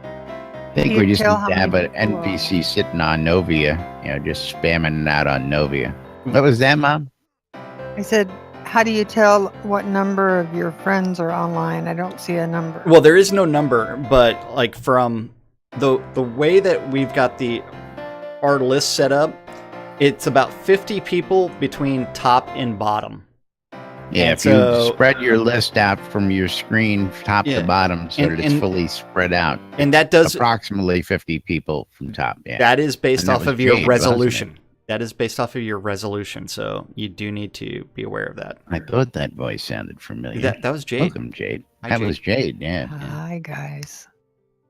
I think we just need to have an NPC sitting on Novia, just spamming it out on Novia. What was that, Mom? I said, how do you tell what number of your friends are online? I don't see a number. Well, there is no number, but like from the way that we've got our list set up, it's about 50 people between top and bottom. Yeah, if you spread your list out from your screen top to bottom so that it's fully spread out. And that does approximately 50 people from top. Yeah. That is based off of your resolution. That is based off of your resolution, so you do need to be aware of that. I thought that voice sounded familiar. That was Jade. Welcome, Jade. That was Jade, yeah. Hi, guys.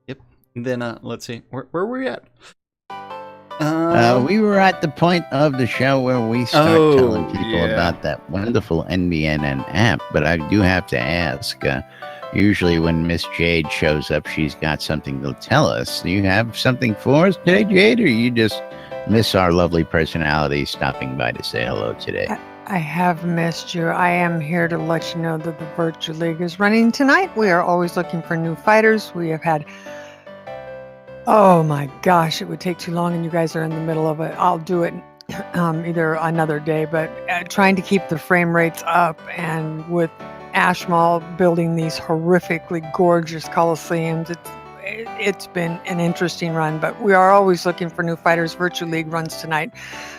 Yep. And then, let's see. Where were we at? We were at the point of the show where we start telling people about that wonderful NBNN app, but I do have to ask, usually when Miss Jade shows up, she's got something to tell us. Do you have something for us today, Jade, or you just miss our lovely personality stopping by to say hello today? I have missed you. I am here to let you know that the Virtual League is running tonight. We are always looking for new fighters. We have had... Oh my gosh, it would take too long and you guys are in the middle of it. I'll do it either another day, but trying to keep the frame rates up, and with Ashmall building these horrifically gorgeous coliseums, it's been an interesting run, but we are always looking for new fighters. Virtual League runs tonight,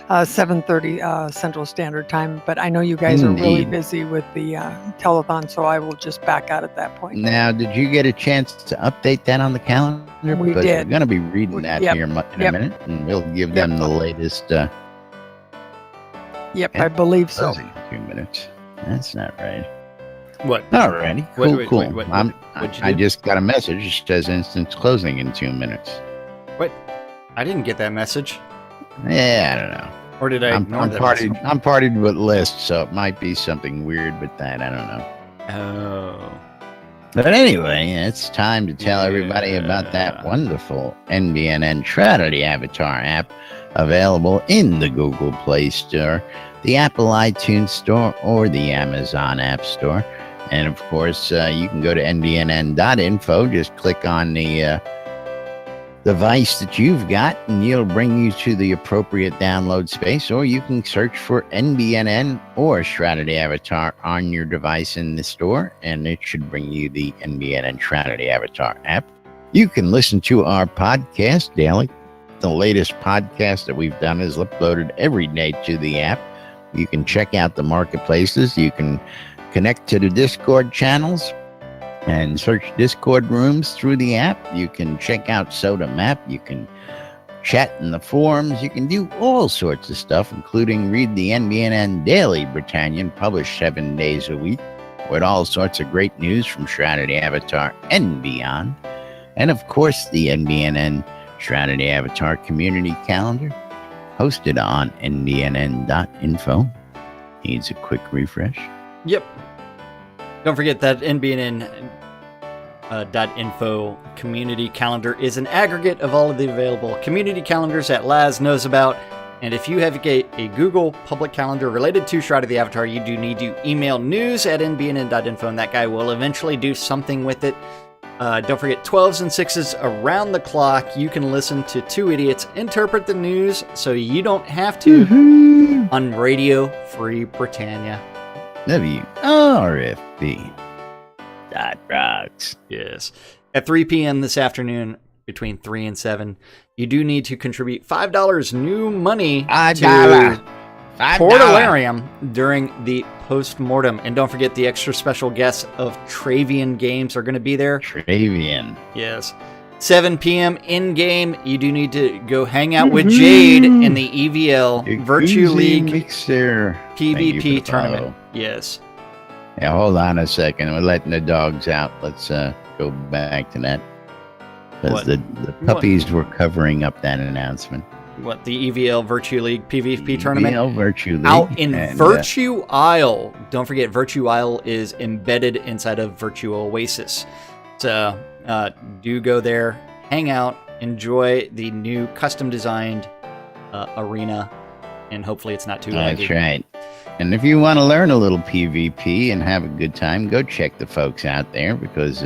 7:30 Central Standard Time, but I know you guys are really busy with the telethon, so I will just back out at that point. Now, did you get a chance to update that on the calendar? We because did. We're going to be reading that here in a minute, and we'll give them the latest. I believe so. 2 minutes. That's not right. What? Alrighty. Cool. Wait, I just got a message. It says instant closing in 2 minutes. What? I didn't get that message. Yeah, I don't know. Or did I ignore that message? I'm partied with lists, so it might be something weird with that. I don't know. Oh. But anyway, it's time to tell everybody about that wonderful NBNN Trinity Avatar app available in the Google Play Store, the Apple iTunes Store, or the Amazon App Store. And of course, you can go to nbnn.info, just click on the device that you've got, and it'll bring you to the appropriate download space, or you can search for NBNN or Shrouded Avatar on your device in the store, and it should bring you the NBNN Shrouded Avatar app. You can listen to our podcast daily. The latest podcast that we've done is uploaded every day to the app. You can check out the marketplaces. You can connect to the Discord channels and search Discord rooms through the app. You can check out Soda Map. You can chat in the forums. You can do all sorts of stuff, including read the NBNN Daily Britannian, published 7 days a week, with all sorts of great news from Shroud of the Avatar and beyond. And of course, the NBNN Shroud of the Avatar community calendar, hosted on nbnn.info. Needs a quick refresh. Yep. Don't forget that NBNN .info community calendar is an aggregate of all of the available community calendars that Laz knows about. And if you have a Google public calendar related to Shroud of the Avatar, you do need to email news@nbnn.info, and that guy will eventually do something with it. Don't forget 12s and 6s around the clock. You can listen to two idiots interpret the news so you don't have to on Radio Free Britannia. WRFB. That rocks. Yes. At 3 p.m. this afternoon, between 3 and 7, you do need to contribute $5 new money to Portalarium during the post-mortem. And don't forget the extra special guests of Travian Games are going to be there. Travian. Yes. 7 p.m. in-game, you do need to go hang out with Jade in the EVL Virtue League Mixer PvP tournament. Yes. Yeah, hold on a second. We're letting the dogs out. Let's go back to that. Because the puppies were covering up that announcement. What, the EVL Virtue League PvP tournament? EVL Virtue League. Out in Virtue Isle. Don't forget, Virtue Isle is embedded inside of Virtue Oasis. So do go there, hang out, enjoy the new custom-designed arena, and hopefully it's not too laggy. That's right. And if you want to learn a little PvP and have a good time, go check the folks out there because,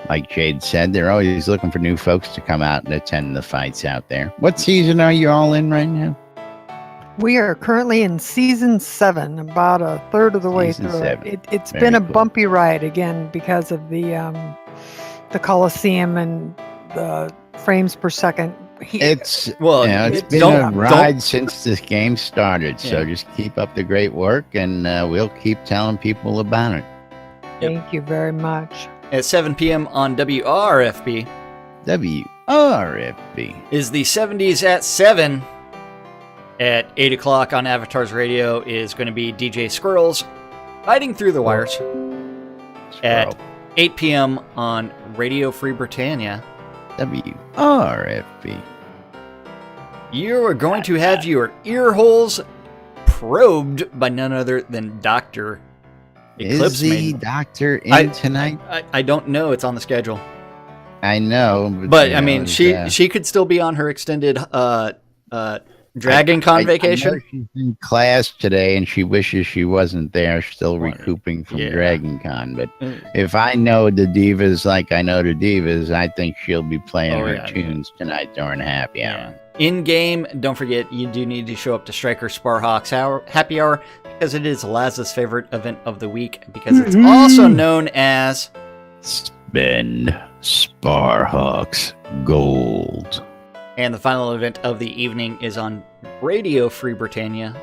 like Jade said, they're always looking for new folks to come out and attend the fights out there. What season are you all in right now? We are currently in season 7, about a third of the way through. It's been a bumpy ride again because of the Coliseum and the frames per second. It's been a ride since this game started, so just keep up the great work, and we'll keep telling people about it. Thank you very much. At 7 p.m. on WRFB. WRFB. Is the 70s at 7. At 8 o'clock on Avatar's Radio is going to be DJ Squirrels Fighting Through the Wires. At 8 p.m. on Radio Free Britannia. WRFB. You are going to have your ear holes probed by none other than Dr. Eclipse Is the Maiden. doctor in tonight? I don't know. It's on the schedule. I know. But I mean, she could still be on her extended Dragon Con vacation. I know she's in class today, and she wishes she wasn't there, still recouping from Dragon Con. But if I know the divas like I know the divas, I think she'll be playing her tunes tonight during happy hour. In game, don't forget you do need to show up to Striker Sparhawk's happy hour because it is Laz's favorite event of the week because it's also known as Spend Sparhawk's Gold. And the final event of the evening is on Radio Free Britannia.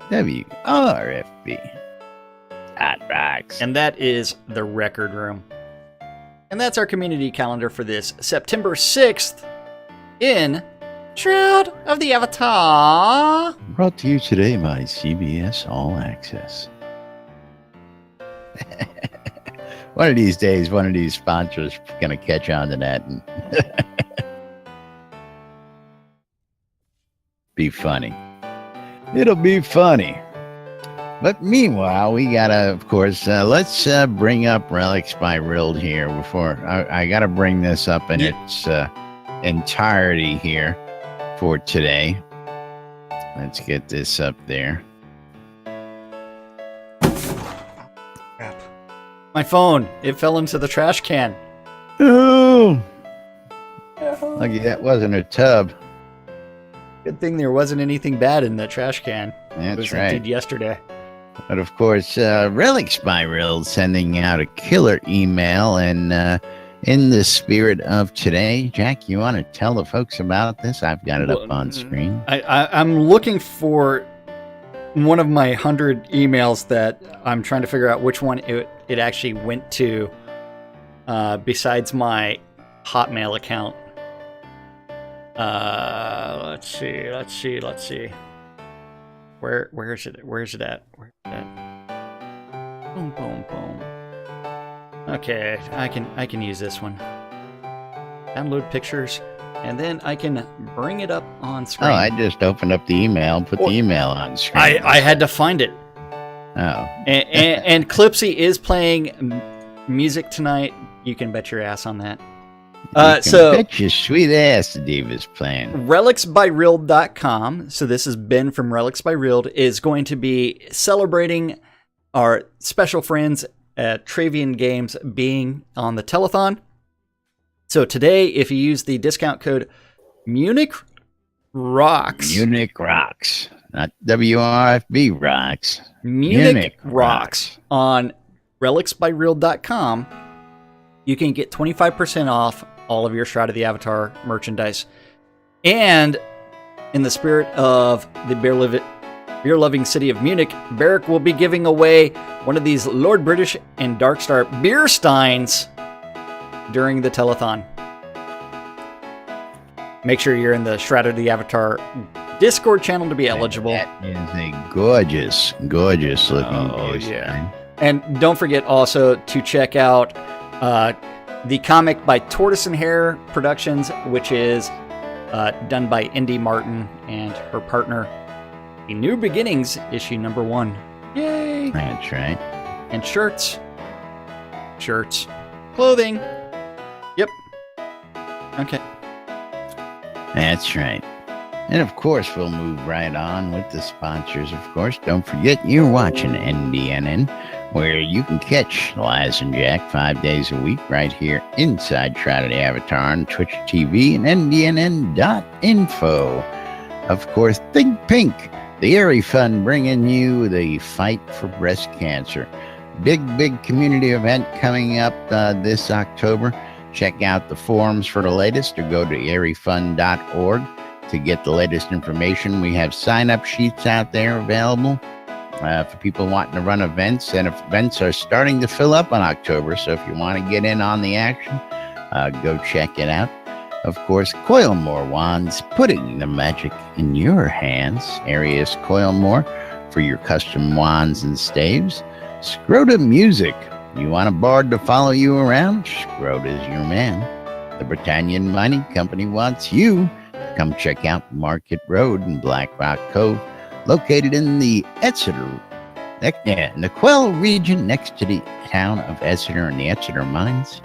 WRFB. That rocks. And that is the Record Room. And that's our community calendar for this September 6th in Shroud of the Avatar. Brought to you today by CBS All Access. One of these days, one of these sponsors going to catch on to that and be funny. It'll be funny. But meanwhile, we gotta, of course, let's bring up Relics by Rild here before I gotta bring this up in its entirety here for today. Let's get this up there. Crap. My phone, it fell into the trash can. Oh, lucky that wasn't a tub. Good thing there wasn't anything bad in that trash can. That's it was right. emptied yesterday. But of course, Relics by Rild sending out a killer email, and in the spirit of today, Jack, you want to tell the folks about this? I've got it up on screen. I'm looking for one of my 100 emails that I'm trying to figure out which one it actually went to, besides my Hotmail account. Let's see. Where is it? Where's it at? Boom, boom, boom. Okay, I can use this one. Download pictures, and then I can bring it up on screen. Oh, I just opened up the email, put the email on screen. I had to find it. Oh. And Clipsy is playing music tonight. You can bet your ass on that. So bet your sweet ass Dave is playing. RelicsByReal.com. So this is Ben from Relics by Real is going to be celebrating our special friends at Travian Games being on the telethon. So today, if you use the discount code Munich Rocks, not WRFB Rocks. Munich Rocks on RelicsByReal.com, you can get 25% off all of your Shroud of the Avatar merchandise. And in the spirit of the beer-loving city of Munich, Barrick will be giving away one of these Lord British and Darkstar beer steins during the telethon. Make sure you're in the Shroud of the Avatar Discord channel to be eligible. That is a gorgeous looking beer stein. And don't forget also to check out the comic by Tortoise and Hare Productions, which is done by Indy Martin and her partner. The New Beginnings, issue number 1. Yay! That's right. And shirts. Clothing. Yep. Okay. That's right. And of course, we'll move right on with the sponsors, of course. Don't forget, you're watching NDNN, where you can catch Laz and Jack 5 days a week right here inside Shroud of the Avatar on Twitch TV and ndnn.info. Of course, Think Pink, the Airy Fund, bringing you the fight for breast cancer. Big community event coming up this October. Check out the forums for the latest or go to airyfund.org to get the latest information. We have sign-up sheets out there available for people wanting to run events, and events are starting to fill up in October, so if you want to get in on the action, go check it out. Of course, Coilmore Wands, putting the magic in your hands. Arius Coilmore for your custom wands and staves. Scroda Music. You want a bard to follow you around? Scroda's your man. The Britannian Mining Company wants you. Come check out Market Road in Black Rock Cove, located in the in the Quell region next to the town of Exeter and the Exeter Mines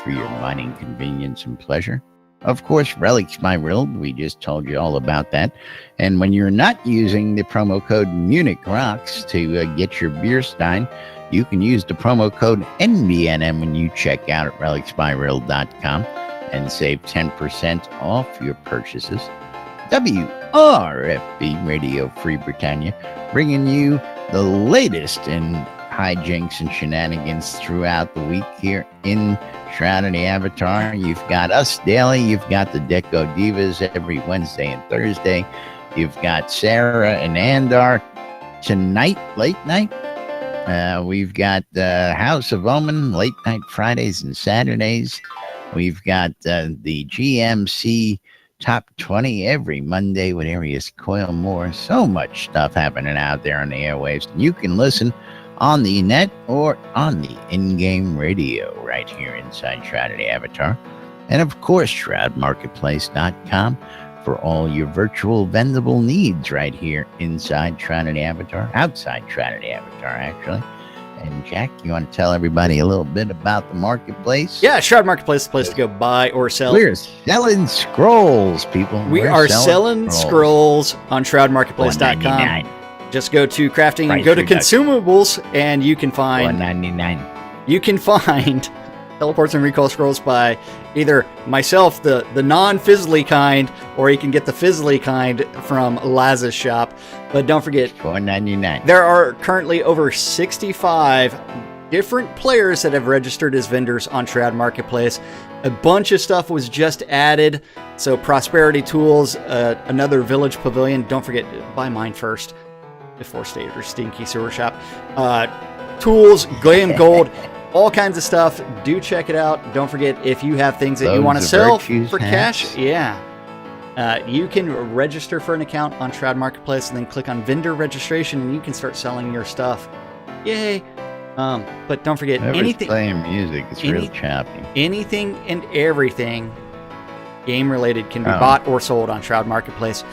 for your mining convenience and pleasure. Of course, Relics by Real, we just told you all about that. And when you're not using the promo code Munich Rocks to get your beer stein, you can use the promo code NBNM when you check out at relicsbyreal.com and save 10% off your purchases. WRFB Radio Free Britannia, bringing you the latest in hijinks and shenanigans throughout the week here in Shroud of the Avatar. You've got us daily. You've got the Deco Divas every Wednesday and Thursday. You've got Sarah and Andar tonight, late night. We've got House of Omen, late night Fridays and Saturdays. We've got the GMC Top 20 every Monday with Arius Coilmore. So much stuff happening out there on the airwaves. You can listen on the net or on the in-game radio right here inside Shroud of the Avatar. And of course, ShroudMarketplace.com for all your virtual vendable needs right here inside Shroud of the Avatar, outside Shroud of the Avatar, actually. And Jack, you want to tell everybody a little bit about the marketplace? Yeah, Shroud Marketplace is the place to go buy or sell. We're selling scrolls, people. We are selling scrolls on ShroudMarketplace.com. Just go to crafting and go to consumables, and you can find $1.99. You can find teleports and recall scrolls by either myself, the non-fizzly kind, or you can get the fizzly kind from Laz's shop. But don't forget, $4.99. There are currently over 65 different players that have registered as vendors on Shroud Marketplace. A bunch of stuff was just added. So Prosperity Tools, another Village Pavilion. Don't forget, buy mine first before Stater Stinky Sewer Shop. Tools, Glam Gold, all kinds of stuff. Do check it out. Don't forget, if you have things that you want to sell for cash, You can register for an account on Shroud Marketplace and then click on vendor registration and you can start selling your stuff. Yay! But don't forget, anything playing music, it's real choppy. Anything and everything game related can be bought or sold on Shroud Marketplace.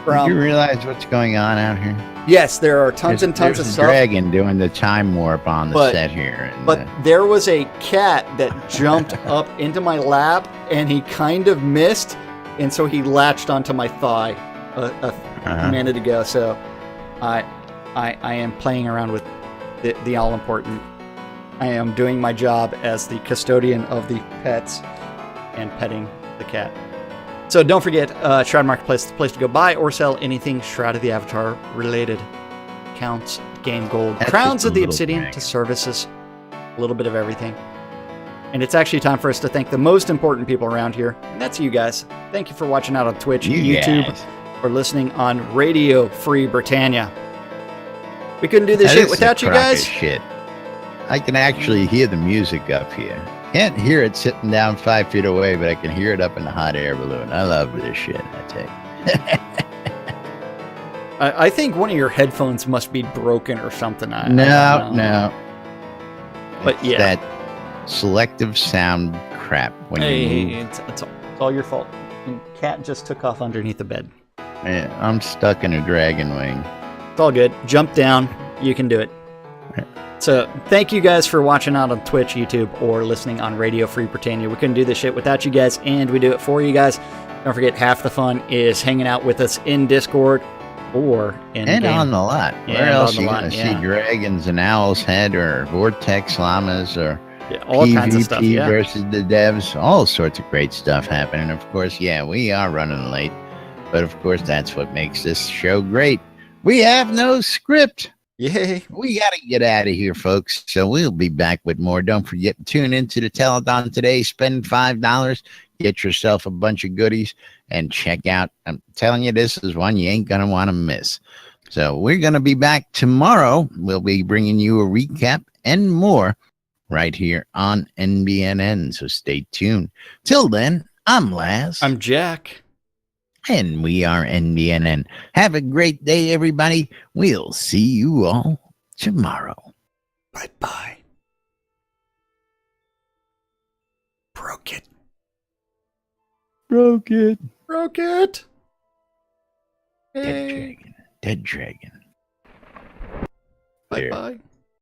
Do you realize what's going on out here? Yes, there are tons and tons of stuff. There's a dragon doing the time warp on the set here. But there was a cat that jumped up into my lap and he kind of missed, and so he latched onto my thigh a minute ago. So I am playing around with the all important. I am doing my job as the custodian of the pets and petting the cat. So don't forget, Shroud Marketplace is the place to go buy or sell anything Shroud of the Avatar related. Counts, game gold, crowns of the obsidian to services, a little bit of everything. And it's actually time for us to thank the most important people around here, and that's you guys. Thank you for watching out on Twitch, YouTube, or listening on Radio Free Britannia. We couldn't do this shit without you guys. Shit. I can actually hear the music up here. Can't hear it sitting down 5 feet away, but I can hear it up in the hot air balloon. I love this shit, I tell you. I think one of your headphones must be broken or something. No. But it's yeah. That selective sound crap. When you move. It's all your fault. And cat just took off underneath the bed. Yeah, I'm stuck in a dragon wing. It's all good. Jump down. You can do it. So thank you guys for watching out on Twitch, YouTube, or listening on Radio Free Britannia. We couldn't do this shit without you guys, and we do it for you guys. Don't forget, half the fun is hanging out with us in Discord or in and game. On the lot. Yeah, where else are you going to see dragons and owl's head or vortex llamas or all PvP kinds of stuff, versus the devs? All sorts of great stuff happening. Of course, we are running late, but of course that's what makes this show great. We have no script. Yay. We got to get out of here, folks. So we'll be back with more. Don't forget to tune into the telethon today. Spend $5. Get yourself a bunch of goodies and check out. I'm telling you, this is one you ain't going to want to miss. So we're going to be back tomorrow. We'll be bringing you a recap and more right here on NBNN. So stay tuned. Till then, I'm Laz. I'm Jack. And we are NBNN. Have a great day, everybody. We'll see you all tomorrow. Bye-bye. Broke it. Dead dragon. Bye-bye.